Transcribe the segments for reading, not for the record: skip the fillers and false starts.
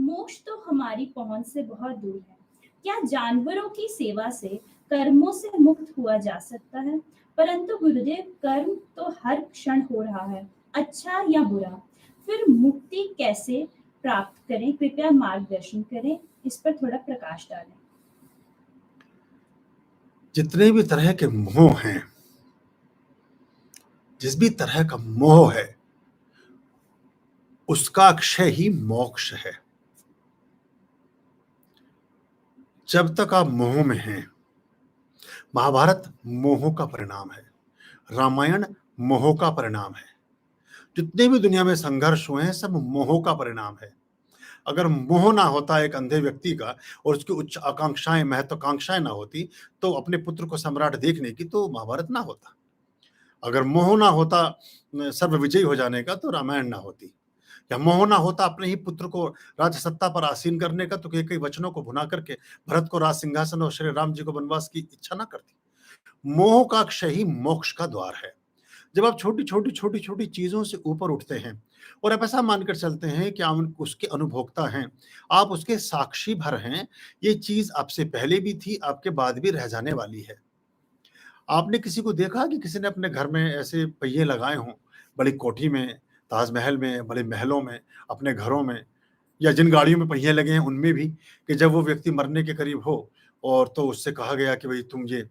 मोक्ष तो हमारी पहुंच से बहुत दूर है। क्या जानवरों की सेवा से कर्मों से मुक्त हुआ जा सकता है? परंतु गुरुदेव, कर्म तो हर क्षण हो रहा है, अच्छा या बुरा। फिर मुक्ति कैसे प्राप्त करें? कृपया मार्गदर्शन करें, इस पर थोड़ा प्रकाश डालें। जितने भी तरह के मोह हैं, जिस भी तरह का मोह है, उसका क्षय ही मोक्ष है। जब तक आप मोह में हैं, महाभारत मोह का परिणाम है, रामायण मोह का परिणाम है, जितने भी दुनिया में संघर्ष हुए हैं सब मोह का परिणाम है। अगर मोह ना होता एक अंधे व्यक्ति का और उसकी उच्च आकांक्षाएं, महत्वाकांक्षाएं ना होती, तो अपने पुत्र को सम्राट देखने की, तो महाभारत ना होता। अगर मोह ना होता सर्व विजयी हो जाने का, तो रामायण ना होती। या मोह ना होता अपने ही पुत्र को राज सत्ता पर आसीन करने का, तो कई कई वचनों को भुना करके भरत को राज सिंहासन और श्री राम जी को वनवास की इच्छा ना करती। मोह का क्षय ही मोक्ष का द्वार है। जब आप छोटी छोटी छोटी छोटी चीजों से ऊपर उठते हैं और आप ऐसा मानकर चलते हैं कि आप उसके अनुभोक्ता हैं, आप उसके साक्षी भर हैं, ये चीज आपसे पहले भी थी, आपके बाद भी रह जाने वाली है। आपने किसी को देखा कि किसी ने अपने घर में ऐसे पहिए लगाए हों, बड़ी कोठी में, ताजमहल में, बड़े महलों में, अपने घरों में, या जिन गाड़ियों में पहिए लगे हैं उनमें भी, कि जब वो व्यक्ति मरने के करीब हो और तो उससे कहा गया कि भाई तुम ये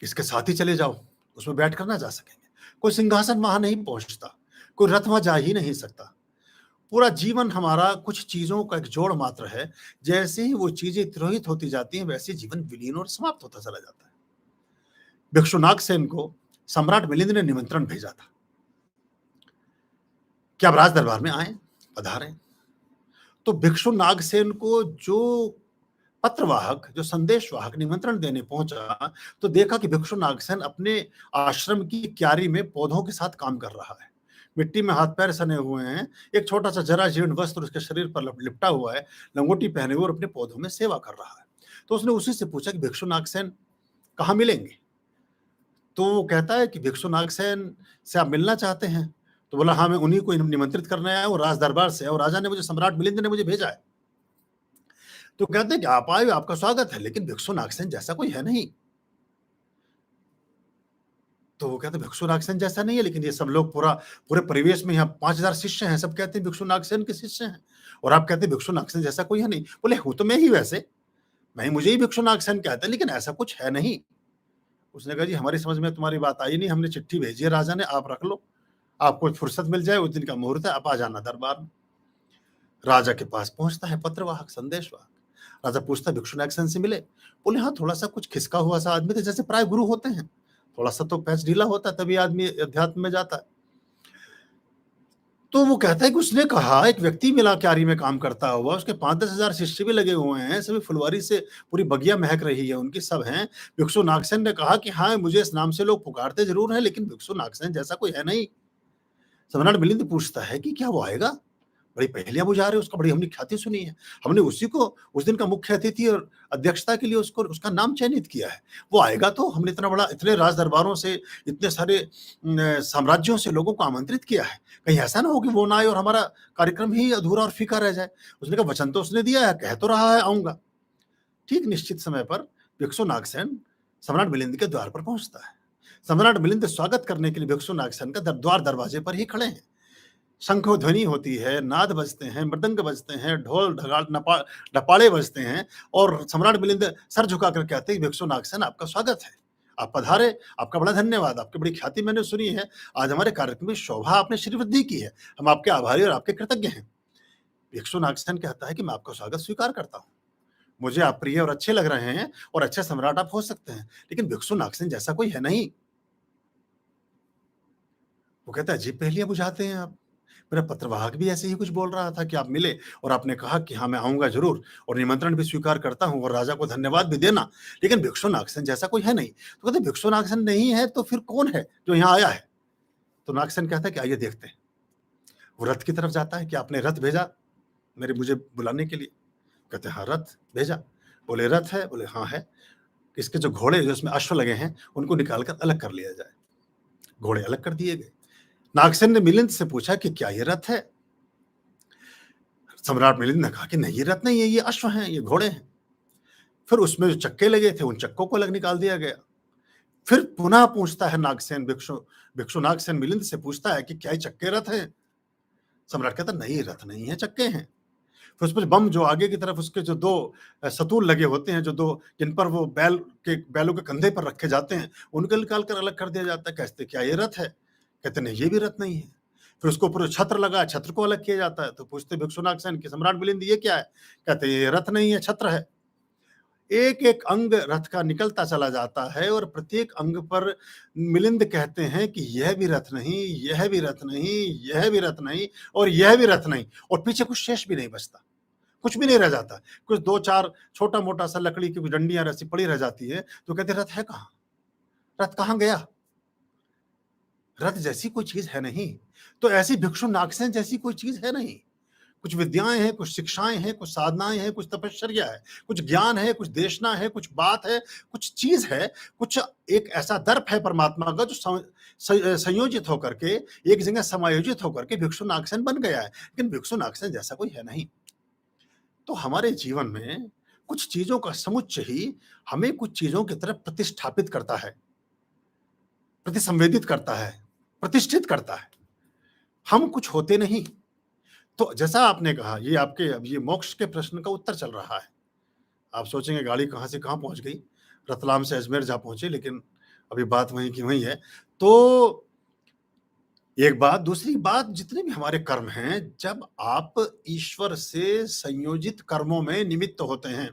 इसके साथ ही चले जाओ, उसमें बैठ कर ना जा सकेंगे। कोई सिंहासन वहां नहीं पहुंचता, कोई रथ वहां जा ही नहीं सकता। पूरा जीवन हमारा कुछ चीजों का एक जोड़ मात्र है। जैसे ही वो चीजें तिरोहित होती जाती हैं, वैसे जीवन विलीन और समाप्त होता चला जाता है। भिक्षु नागसेन को सम्राट मिलिंद ने निमंत्रण भेजा था कि आप राज दरबार में आए, पधारें। तो भिक्षु नागसेन को जो पत्रवाहक, जो संदेशवाहक निमंत्रण देने पहुंचा, तो देखा कि भिक्षु नागसेन अपने आश्रम की क्यारी में पौधों के साथ काम कर रहा है। मिट्टी में हाथ पैर सने हुए हैं, एक छोटा सा जरा जीर्ण वस्त्र उसके शरीर पर लिपटा हुआ है, लंगोटी पहने हुए और अपने पौधों में सेवा कर रहा है। तो उसने उसी से पूछा कि भिक्षु नागसेन कहाँ मिलेंगे? तो वो कहता है कि भिक्षु नागसेन से आप मिलना चाहते हैं? तो बोला हाँ, मैं उन्हीं को निमंत्रित करने आया हूँ, राज दरबार से, और राजा ने मुझे, सम्राट मिलिंद ने मुझे भेजा है। तो कहते हैं कि आप आए, आपका स्वागत है, लेकिन भिक्षु नागसेन जैसा कोई है नहीं। तो वो कहते हैं भिक्षु नागसेन जैसा नहीं है, लेकिन ये सब लोग पूरे परिवेश में यहाँ 5000 शिष्य हैं, सब कहते हैं भिक्षु नागसेन के शिष्य हैं, और आप कहते हैं भिक्षु नागसेन जैसा कोई है नहीं। बोले हूं तो मैं ही, वैसे मैं, मुझे ही भिक्षु नागसेन कहते हैं, लेकिन ऐसा कुछ है नहीं। उसने कहा जी हमारी समझ में तुम्हारी बात आई नहीं, हमने चिट्ठी भेजी है राजा ने, आप रख लो, आपको फुर्सत मिल जाए, उस दिन का मुहूर्त है, आप आ जाना दरबार में। राजा के पास पहुंचता है पत्रवाहक, संदेशवाहक। राजा पूछता है भिक्षु नागसेन से मिले? बोले हाँ, थोड़ा सा कुछ खिसका हुआ सा आदमी था, जैसे प्राय गुरु होते हैं, थोड़ा सा तो पैच ढीला होता है, तभी आदमी अध्यात्म में जाता है। तो वो कहता है कि उसने कहा एक व्यक्ति मिला क्यारी में काम करता हुआ, उसके 5-10 हजार शिष्य भी लगे हुए हैं, सभी फुलवारी से पूरी बगिया महक रही है उनकी, सब हैं। भिक्षु नागसेन ने कहा कि हाँ, मुझे इस नाम से लोग पुकारते जरूर हैं, लेकिन भिक्षु नागसेन जैसा कोई है नहीं। सम्राट मिलिंद पूछता है कि क्या वो आएगा? बड़ी पहेलियां बुझा रहे, उसका बड़ी हमने ख्याति सुनी है, हमने उसी को उस दिन का मुख्य अतिथि और अध्यक्षता के लिए उसको, उसका नाम चयनित किया है। वो आएगा तो हमने इतना बड़ा, इतने राज दरबारों से, इतने सारे साम्राज्यों से लोगों को आमंत्रित किया है, कहीं ऐसा ना हो कि वो ना आए और हमारा कार्यक्रम ही अधूरा और फीका रह जाए। उसने कहा वचन तो उसने दिया है, कह तो रहा है आऊंगा। ठीक निश्चित समय पर भिक्षु नागसेन सम्राट मिलिंद के द्वार पर पहुंचता है। सम्राट मिलिंद स्वागत करने के लिए भिक्षु नागसेन का द्वार दरवाजे पर ही खड़े हैं। शंख ध्वनि होती है, नाद बजते हैं, मृदंग बजते हैं, ढोल ढगाल नपाड़े बजते हैं, और सम्राट मिलिंद सर झुकाकर कहते हैं भिक्षु नागसेन आपका स्वागत है, आप पधारे, आपका बड़ा धन्यवाद, आपकी बड़ी ख्याति मैंने सुनी है, आज हमारे कार्यक्रम में शोभा आपने श्रीवृद्धि की है, हम आपके आभारी और आपके कृतज्ञ हैं। भिक्षु नागसेन कहता है कि मैं आपका स्वागत स्वीकार करता हूँ, मुझे आप प्रिय और अच्छे लग रहे हैं, और अच्छे सम्राट आप हो सकते हैं, लेकिन भिक्षु नागसेन जैसा कोई है नहीं। वो कहता है अजीब पहेलियां बुझाते हैं आप, मेरा पत्रवाहक भी ऐसे ही कुछ बोल रहा था कि आप मिले और आपने कहा कि हाँ मैं आऊंगा जरूर, और निमंत्रण भी स्वीकार करता हूँ, और राजा को धन्यवाद भी देना, लेकिन भिक्षु नागसेन जैसा कोई है नहीं। तो कहते भिक्षु नागसेन नहीं है तो फिर कौन है जो यहाँ आया है? तो नागसेन कहता है कि आइए देखते हैं। वो रथ की तरफ जाता है कि आपने रथ भेजा मुझे बुलाने के लिए? कहते हाँ रथ भेजा। बोले रथ है? बोले हाँ है। इसके जो घोड़े, जो इसमें अश्व लगे हैं, उनको निकालकर अलग कर लिया जाए। घोड़े अलग कर दिए गए। नागसेन ने मिलिंद से पूछा कि क्या ये रथ है? सम्राट मिलिंद ने कहा कि नहीं, ये रथ नहीं है, ये अश्व हैं, ये घोड़े हैं। फिर उसमें जो चक्के लगे थे, उन चक्कों को अलग निकाल दिया गया। फिर पुनः पूछता है नागसेन, भिक्षु नागसेन मिलिंद से पूछता है कि क्या ये चक्के रथ हैं? सम्राट कहता है, नहीं, रथ नहीं है, चक्के हैं। फिर उस पर बम जो आगे की तरफ उसके जो दो सतूल लगे होते हैं, जो दो जिन पर वो बैलों के कंधे पर रखे जाते हैं, उनको निकाल कर अलग कर दिया जाता है। कहते क्या ये रथ है? कहते नहीं, ये भी रथ नहीं है। फिर उसको ऊपर छत्र लगा, छत्र को अलग किया जाता है। तो पूछते भिक्षुनागसेन कि सम्राट मिलिंद ये क्या है? कहते ये रथ नहीं है, छत्र है। एक एक अंग रथ का निकलता चला जाता है और प्रत्येक अंग पर मिलिंद कहते हैं कि यह भी रथ नहीं, यह भी रथ नहीं, यह भी रथ नहीं और यह भी रथ नहीं, और पीछे कुछ शेष भी नहीं बचता, कुछ भी नहीं रह जाता। कुछ दो चार छोटा मोटा सा लकड़ी की डंडियां रस्सी पड़ी रह जाती है। तो कहते रथ है कहाँ? रथ कहाँ गया? रथ जैसी कोई चीज है नहीं। तो ऐसी भिक्षु नागसेन जैसी कोई चीज है नहीं। कुछ विद्याएं हैं, कुछ शिक्षाएं हैं, कुछ साधनाएं हैं, कुछ तपश्चर्या है, कुछ ज्ञान है, कुछ देशना है, कुछ बात है, कुछ चीज है, कुछ एक ऐसा दर्प है परमात्मा का जो संयोजित होकर के एक जगह समायोजित होकर के भिक्षु नागसेन बन गया है। लेकिन भिक्षु नागसेन जैसा कोई है नहीं। तो हमारे जीवन में कुछ चीजों का समुच्चय ही हमें कुछ चीजों की तरफ प्रतिष्ठापित करता है, प्रतिसंवेदित करता है, प्रतिष्ठित करता है। हम कुछ होते नहीं। तो जैसा आपने कहा, ये आपके अब ये मोक्ष के प्रश्न का उत्तर चल रहा है। आप सोचेंगे गाड़ी कहाँ से कहाँ पहुंच गई, रतलाम से अजमेर जा पहुंचे, लेकिन अभी बात वहीं की वहीं है। तो एक बात, दूसरी बात, जितने भी हमारे कर्म हैं, जब आप ईश्वर से संयोजित कर्मों में निमित्त होते हैं,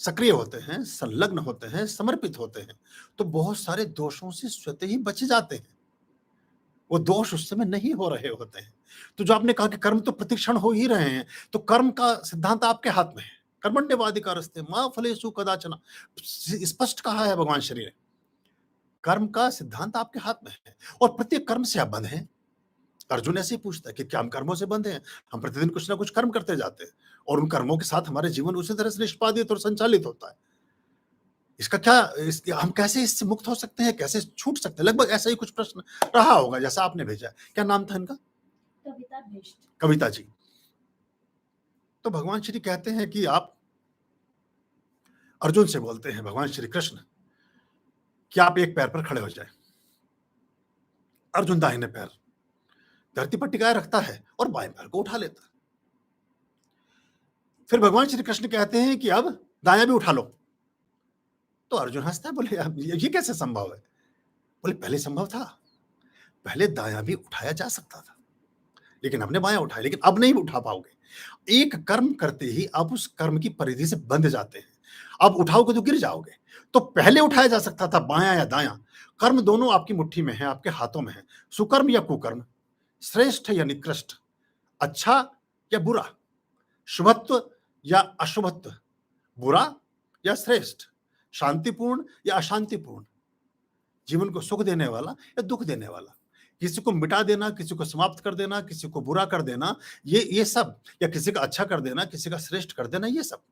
सक्रिय होते हैं, संलग्न होते हैं, समर्पित होते हैं, तो बहुत सारे दोषों से स्वतः ही बच जाते हैं। वो दोष उस समय नहीं हो रहे होते हैं। तो जो आपने कहा कि कर्म तो प्रतिक्षण हो ही रहे हैं, तो कर्म का सिद्धांत आपके हाथ में है। कर्मण्येवाधिकारस्ते मा फलेषु कदाचन, स्पष्ट कहा है भगवान श्री ने। कर्म का सिद्धांत आपके हाथ में है और प्रत्येक कर्म से आप बंध हैं। अर्जुन ऐसे ही पूछता है कि क्या हम कर्मों से बंधे हैं? हम प्रतिदिन कुछ ना कुछ कर्म करते जाते हैं और उन कर्मों के साथ हमारे जीवन उसी तरह से निष्पादित और संचालित होता है। इसका क्या हम कैसे इससे मुक्त हो सकते हैं, कैसे छूट सकते हैं? लगभग ऐसा ही कुछ प्रश्न रहा होगा जैसा आपने भेजा है। क्या नाम था इनका? कविता भ्रष्ट। कविता जी। तो भगवान श्री कहते हैं कि आप अर्जुन से बोलते हैं, भगवान श्री कृष्ण, कि आप एक पैर पर खड़े हो जाए। अर्जुन दाहिने पैर धरती पर टिकाए रखता है और बाएं पैर को उठा लेता है। फिर भगवान श्री कृष्ण कहते हैं कि अब दायां भी उठा लो। तो अर्जुन हंसता है, बोले अब ये कैसे संभव है? बोले पहले संभव था, पहले दायां भी उठाया जा सकता था, लेकिन हमने बायां उठाया, लेकिन अब नहीं उठा पाओगे। एक कर्म करते ही आप उस कर्म की परिधि से बंध जाते हैं। अब उठाओगे तो गिर जाओगे। तो पहले उठाया जा सकता था बायां या दायां। कर्म दोनों आपकी मुट्ठी में है, आपके हाथों में है। सुकर्म या कुकर्म, श्रेष्ठ या निकृष्ट, अच्छा या बुरा, शुभत्व या अशुभत्व, बुरा या श्रेष्ठ, शांतिपूर्ण या अशांतिपूर्ण, जीवन को सुख देने वाला या दुख देने वाला, किसी को मिटा देना, किसी को समाप्त कर देना, किसी को बुरा कर देना, ये सब, या किसी का अच्छा कर देना, किसी का श्रेष्ठ कर देना, ये सब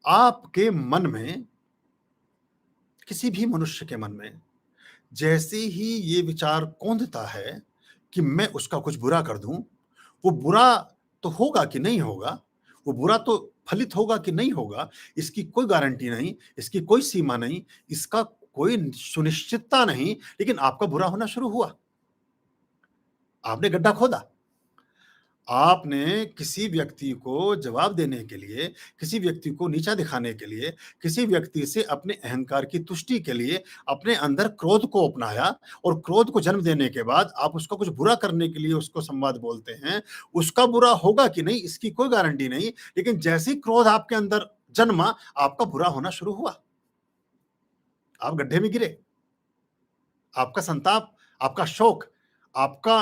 आपके मन में, किसी भी मनुष्य के मन में जैसे ही ये विचार कौंधता है कि मैं उसका कुछ बुरा कर दूं, वो बुरा तो होगा कि नहीं होगा, वो बुरा तो फलित होगा कि नहीं होगा, इसकी कोई गारंटी नहीं, इसकी कोई सीमा नहीं, इसका कोई सुनिश्चितता नहीं, लेकिन आपका बुरा होना शुरू हुआ। आपने गड्ढा खोदा, आपने किसी व्यक्ति को जवाब देने के लिए, किसी व्यक्ति को नीचा दिखाने के लिए, किसी व्यक्ति से अपने अहंकार की तुष्टि के लिए अपने अंदर क्रोध को अपनाया और क्रोध को जन्म देने के बाद आप उसका कुछ बुरा करने के लिए उसको संवाद बोलते हैं। उसका बुरा होगा कि नहीं इसकी कोई गारंटी नहीं, लेकिन जैसे ही क्रोध आपके अंदर जन्मा, आपका बुरा होना शुरू हुआ। आप गड्ढे में गिरे, आपका संताप, आपका शोक, आपका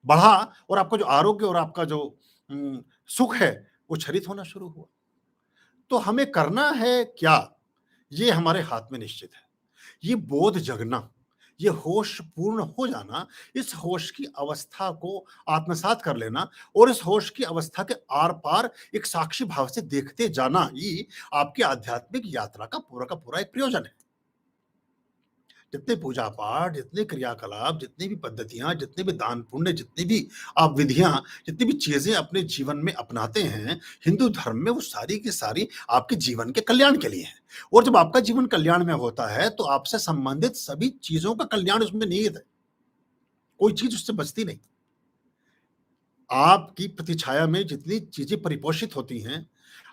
बढ़ा और आपका जो आरोग्य और आपका जो सुख है वो क्षरित होना शुरू हुआ। तो हमें करना है क्या, ये हमारे हाथ में निश्चित है। ये बोध जगना, ये होश पूर्ण हो जाना, इस होश की अवस्था को आत्मसात कर लेना और इस होश की अवस्था के आर पार एक साक्षी भाव से देखते जाना ही आपकी आध्यात्मिक यात्रा का पूरा एक प्रयोजन है। जितने पूजा-पाठ, जितने क्रियाकलाप, जितनी भी पद्धतियाँ, जितने भी दान-पुण्य, जितनी भी आप विधियाँ, जितनी भी चीज़ें अपने जीवन में अपनाते हैं, हिंदू धर्म में वो सारी की सारी आपके जीवन के कल्याण के लिए हैं। और जब आपका जीवन कल्याण में होता है, तो आपसे संबंधित सभी चीज़ों का कल्याण उसमें निहित है। कोई चीज़ उससे बचती नहीं। आपकी प्रतिछाया में जितनी चीज़ें परिपोषित होती हैं,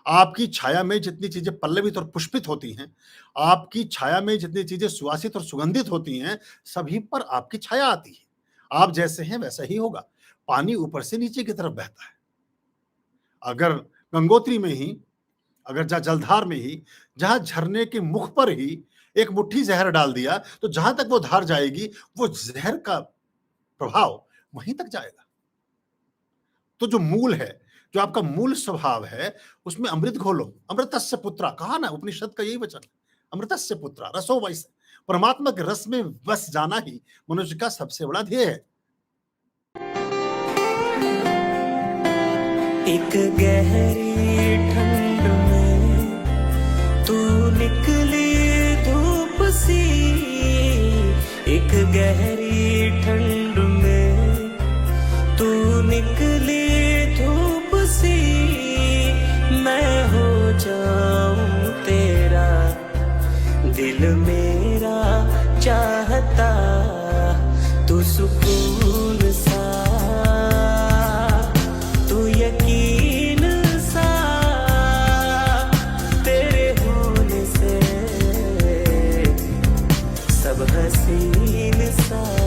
आपकी छाया में जितनी चीज़ें पल्लवित और पुष्पित होती हैं, आपकी छाया में जितनी चीज़ें सुवासित और सुगंधित होती हैं, सभी पर आपकी छाया आती है। आप जैसे हैं वैसा ही होगा। पानी ऊपर से नीचे की तरफ बहता है। अगर गंगोत्री में ही, अगर जलधार में ही, जहाँ झरने के मुख पर ही एक मुट्ठी ज़हर डाल दिया, तो जहाँ तक वो धार जाएगी, वो ज़हर का प्रभाव वहीं तक जाएगा। तो जो मूल है, जो आपका मूल स्वभाव है, उसमें अमृत घोलो। अमृतस्य पुत्रा कहा ना, उपनिषद का यही वचन है। अमृतस्य पुत्रा रसो वैसे, परमात्मा के रस में बस जाना ही मनुष्य का सबसे बड़ा ध्येय है। एक गहरी ठंड में तू निकली धूप सी, एक गहरी ठंड में तू निकली धूप सी, मैं हो जाऊं तेरा, दिल मेरा चाहता, तू सुकून सा, तू यकीन सा, तेरे होने से सब हसीन सा।